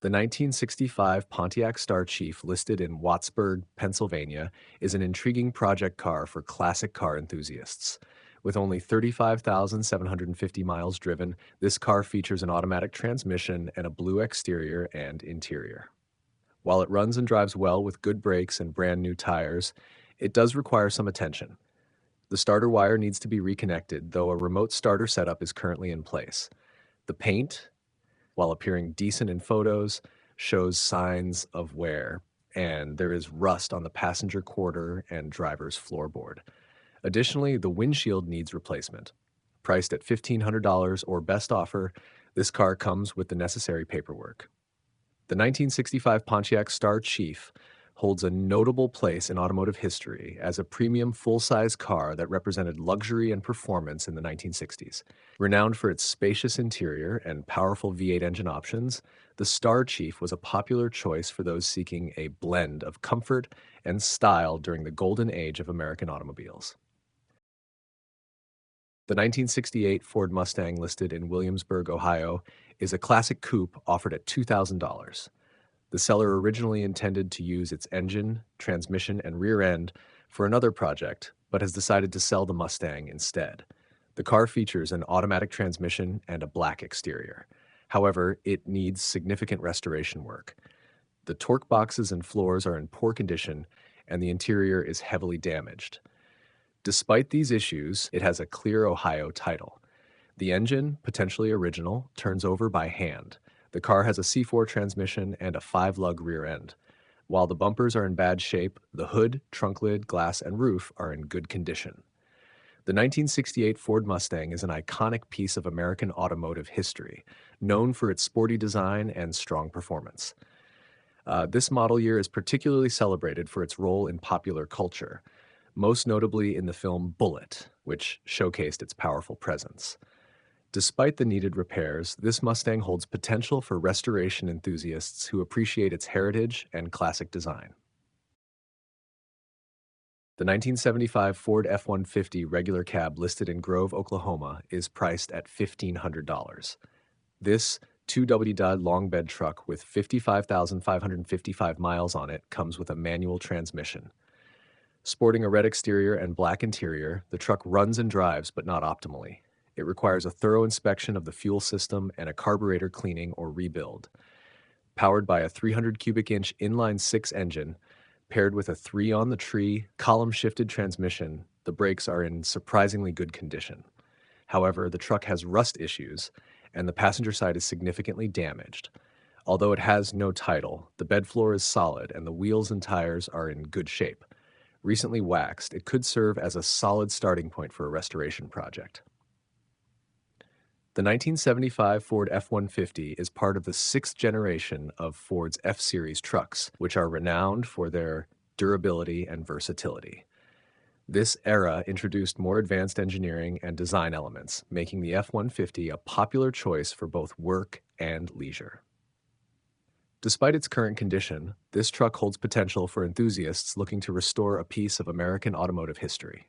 The 1965 Pontiac Star Chief, listed in Wattsburg, Pennsylvania, is an intriguing project car for classic car enthusiasts. With only 35,750 miles driven, this car features an automatic transmission and a blue exterior and interior. While it runs and drives well with good brakes and brand new tires, it does require some attention. The starter wire needs to be reconnected, though a remote starter setup is currently in place. The paint, while appearing decent in photos, shows signs of wear, and there is rust on the passenger quarter and driver's floorboard. Additionally, the windshield needs replacement. Priced at $1,500 or best offer, this car comes with the necessary paperwork. The 1965 Pontiac Star Chief holds a notable place in automotive history as a premium full-size car that represented luxury and performance in the 1960s. Renowned for its spacious interior and powerful V8 engine options, the Star Chief was a popular choice for those seeking a blend of comfort and style during the golden age of American automobiles. The 1968 Ford Mustang, listed in Williamsburg, Ohio, is a classic coupe offered at $2,000. The seller originally intended to use its engine, transmission, and rear end for another project, but has decided to sell the Mustang instead. The car features an automatic transmission and a black exterior. However, it needs significant restoration work. The torque boxes and floors are in poor condition, and the interior is heavily damaged. Despite these issues, it has a clear Ohio title. The engine, potentially original, turns over by hand. The car has a C4 transmission and a 5-lug rear end. While the bumpers are in bad shape, the hood, trunk lid, glass, and roof are in good condition. The 1968 Ford Mustang is an iconic piece of American automotive history, known for its sporty design and strong performance. This model year is particularly celebrated for its role in popular culture, most notably in the film Bullitt, which showcased its powerful presence. Despite the needed repairs, this Mustang holds potential for restoration enthusiasts who appreciate its heritage and classic design. The 1975 Ford F-150 regular cab, listed in Grove, Oklahoma, is priced at $1,500. This 2WD long bed truck with 55,555 miles on it comes with a manual transmission. Sporting a red exterior and black interior, the truck runs and drives, but not optimally. It requires a thorough inspection of the fuel system and a carburetor cleaning or rebuild. Powered by a 300 cubic inch inline-6 engine, paired with a 3-on-the-tree column-shifted transmission, the brakes are in surprisingly good condition. However, the truck has rust issues, and the passenger side is significantly damaged. Although it has no title, the bed floor is solid and the wheels and tires are in good shape. Recently waxed, it could serve as a solid starting point for a restoration project. The 1975 Ford F-150 is part of the 6th generation of Ford's F-Series trucks, which are renowned for their durability and versatility. This era introduced more advanced engineering and design elements, making the F-150 a popular choice for both work and leisure. Despite its current condition, this truck holds potential for enthusiasts looking to restore a piece of American automotive history.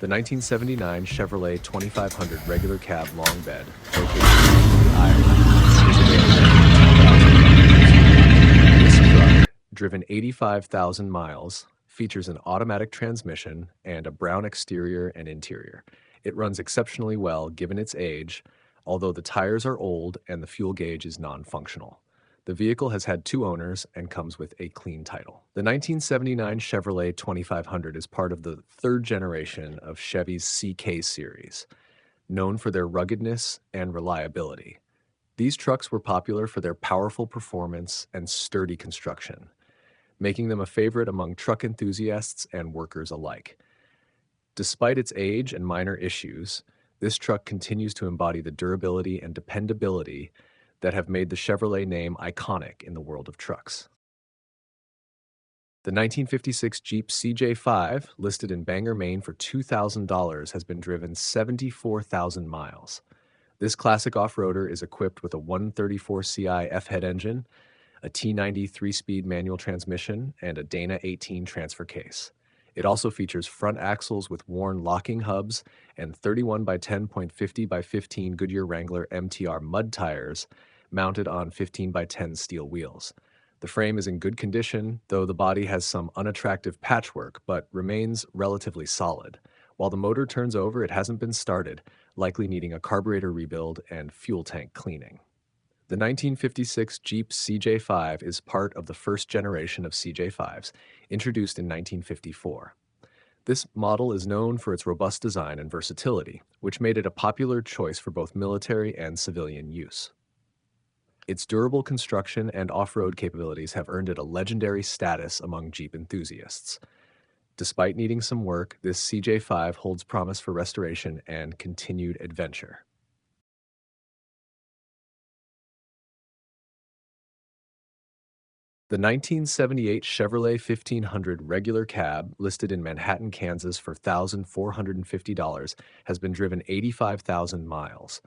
The 1979 Chevrolet 2500 regular cab long bed, located in Iowa, is available. This truck, driven 85,000 miles, features an automatic transmission and a brown exterior and interior. It runs exceptionally well given its age, although the tires are old and the fuel gauge is non-functional. The vehicle has had 2 owners and comes with a clean title. The 1979 Chevrolet 2500 is part of the 3rd generation of Chevy's CK series, known for their ruggedness and reliability. These trucks were popular for their powerful performance and sturdy construction, making them a favorite among truck enthusiasts and workers alike. Despite its age and minor issues, this truck continues to embody the durability and dependability that have made the Chevrolet name iconic in the world of trucks. The 1956 Jeep CJ5, listed in Bangor, Maine for $2,000, has been driven 74,000 miles. This classic off-roader is equipped with a 134 CI F-head engine, a T90 3-speed manual transmission, and a Dana 18 transfer case. It also features front axles with worn locking hubs and 31 by 10.50 by 15 Goodyear Wrangler MTR mud tires mounted on 15 by 10 steel wheels. The frame is in good condition, though the body has some unattractive patchwork, but remains relatively solid. While the motor turns over, it hasn't been started, likely needing a carburetor rebuild and fuel tank cleaning. The 1956 Jeep CJ5 is part of the first generation of CJ5s, introduced in 1954. This model is known for its robust design and versatility, which made it a popular choice for both military and civilian use. Its durable construction and off-road capabilities have earned it a legendary status among Jeep enthusiasts. Despite needing some work, this CJ5 holds promise for restoration and continued adventure. The 1978 Chevrolet 1500 regular cab, listed in Manhattan, Kansas for $1,450, has been driven 85,000 miles.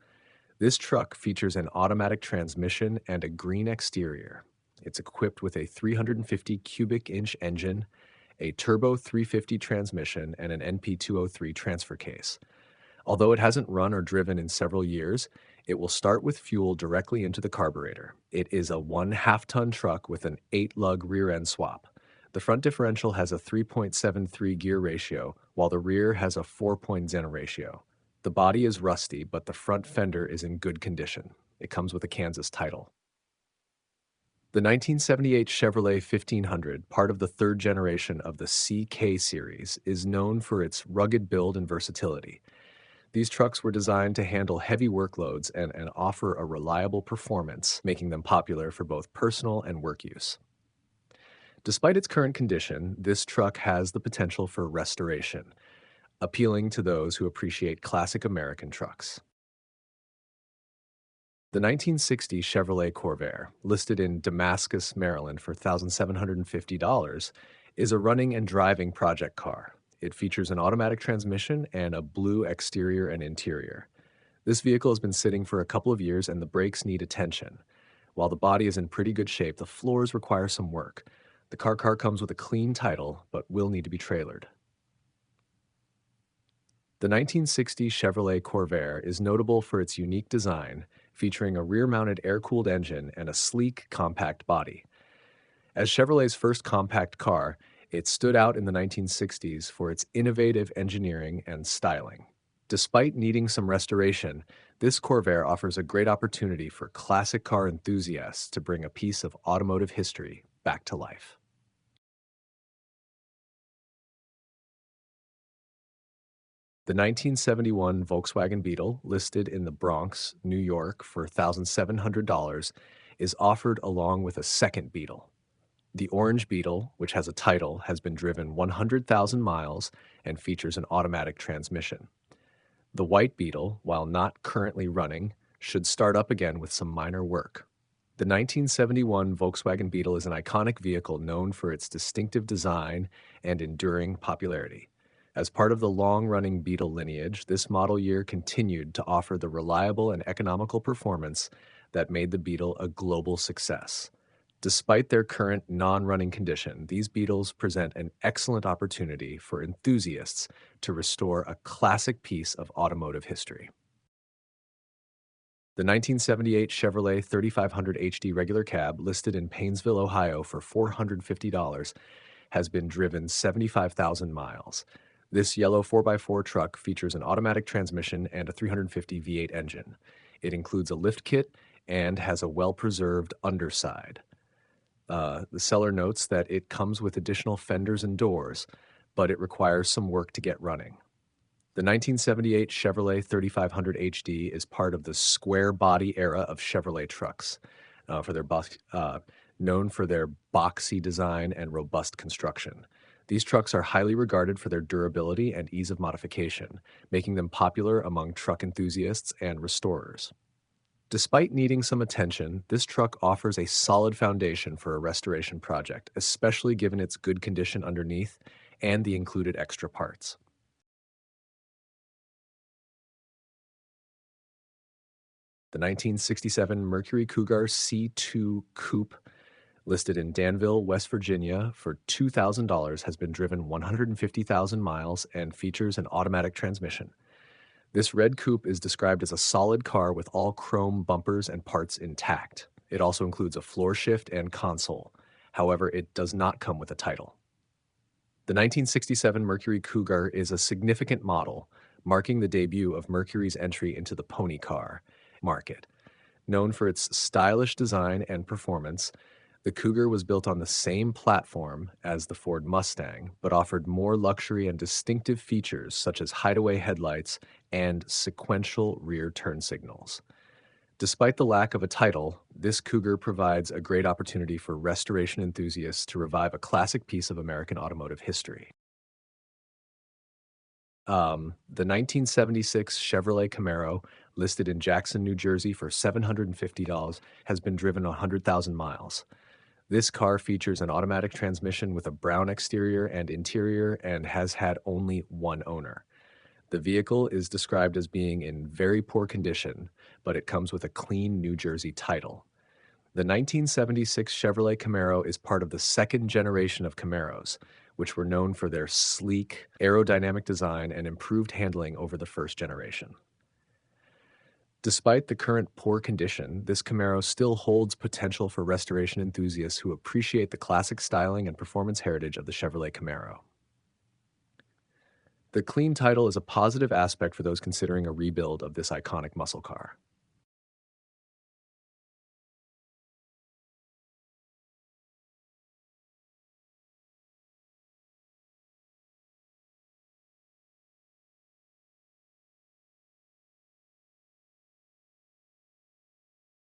This truck features an automatic transmission and a green exterior. It's equipped with a 350 cubic inch engine, a turbo 350 transmission, and an NP203 transfer case. Although it hasn't run or driven in several years, it will start with fuel directly into the carburetor. It is a 1/2-ton truck with an 8-lug rear end swap. The front differential has a 3.73 gear ratio, while the rear has a 4.0 ratio. The body is rusty, but the front fender is in good condition. It comes with a Kansas title. The 1978 Chevrolet 1500, part of the third generation of the CK series, is known for its rugged build and versatility. These trucks were designed to handle heavy workloads and offer a reliable performance, making them popular for both personal and work use. Despite its current condition, this truck has the potential for restoration, appealing to those who appreciate classic American trucks. The 1960 Chevrolet Corvair, listed in Damascus, Maryland for $1,750, is a running and driving project car. It features an automatic transmission and a blue exterior and interior. This vehicle has been sitting for a couple of years and the brakes need attention. While the body is in pretty good shape, the floors require some work. The car comes with a clean title, but will need to be trailered. The 1960 Chevrolet Corvair is notable for its unique design, featuring a rear-mounted air-cooled engine and a sleek, compact body. As Chevrolet's first compact car, it stood out in the 1960s for its innovative engineering and styling. Despite needing some restoration, this Corvair offers a great opportunity for classic car enthusiasts to bring a piece of automotive history back to life. The 1971 Volkswagen Beetle, listed in the Bronx, New York for $1,700, is offered along with a second Beetle. The orange Beetle, which has a title, has been driven 100,000 miles and features an automatic transmission. The white Beetle, while not currently running, should start up again with some minor work. The 1971 Volkswagen Beetle is an iconic vehicle known for its distinctive design and enduring popularity. As part of the long-running Beetle lineage, this model year continued to offer the reliable and economical performance that made the Beetle a global success. Despite their current non-running condition, these Beetles present an excellent opportunity for enthusiasts to restore a classic piece of automotive history. The 1978 Chevrolet 3500 HD regular cab, listed in Painesville, Ohio for $450, has been driven 75,000 miles. This yellow 4x4 truck features an automatic transmission and a 350 V8 engine. It includes a lift kit and has a well-preserved underside. The seller notes that it comes with additional fenders and doors, but it requires some work to get running. The 1978 Chevrolet 3500 HD is part of the square body era of Chevrolet trucks, known for their boxy design and robust construction. These trucks are highly regarded for their durability and ease of modification, making them popular among truck enthusiasts and restorers. Despite needing some attention, this truck offers a solid foundation for a restoration project, especially given its good condition underneath and the included extra parts. The 1967 Mercury Cougar C2 Coupe, listed in Danville, West Virginia for $2,000, has been driven 150,000 miles and features an automatic transmission. This red coupe is described as a solid car with all chrome bumpers and parts intact. It also includes a floor shift and console. However, it does not come with a title. The 1967 Mercury Cougar is a significant model, marking the debut of Mercury's entry into the pony car market. Known for its stylish design and performance, the Cougar was built on the same platform as the Ford Mustang, but offered more luxury and distinctive features such as hideaway headlights and sequential rear turn signals. Despite the lack of a title, this Cougar provides a great opportunity for restoration enthusiasts to revive a classic piece of American automotive history. The 1976 Chevrolet Camaro, listed in Jackson, New Jersey for $750, has been driven 100,000 miles. This car features an automatic transmission with a brown exterior and interior and has had only one owner. The vehicle is described as being in very poor condition, but it comes with a clean New Jersey title. The 1976 Chevrolet Camaro is part of the second generation of Camaros, which were known for their sleek, aerodynamic design and improved handling over the first generation. Despite the current poor condition, this Camaro still holds potential for restoration enthusiasts who appreciate the classic styling and performance heritage of the Chevrolet Camaro. The clean title is a positive aspect for those considering a rebuild of this iconic muscle car.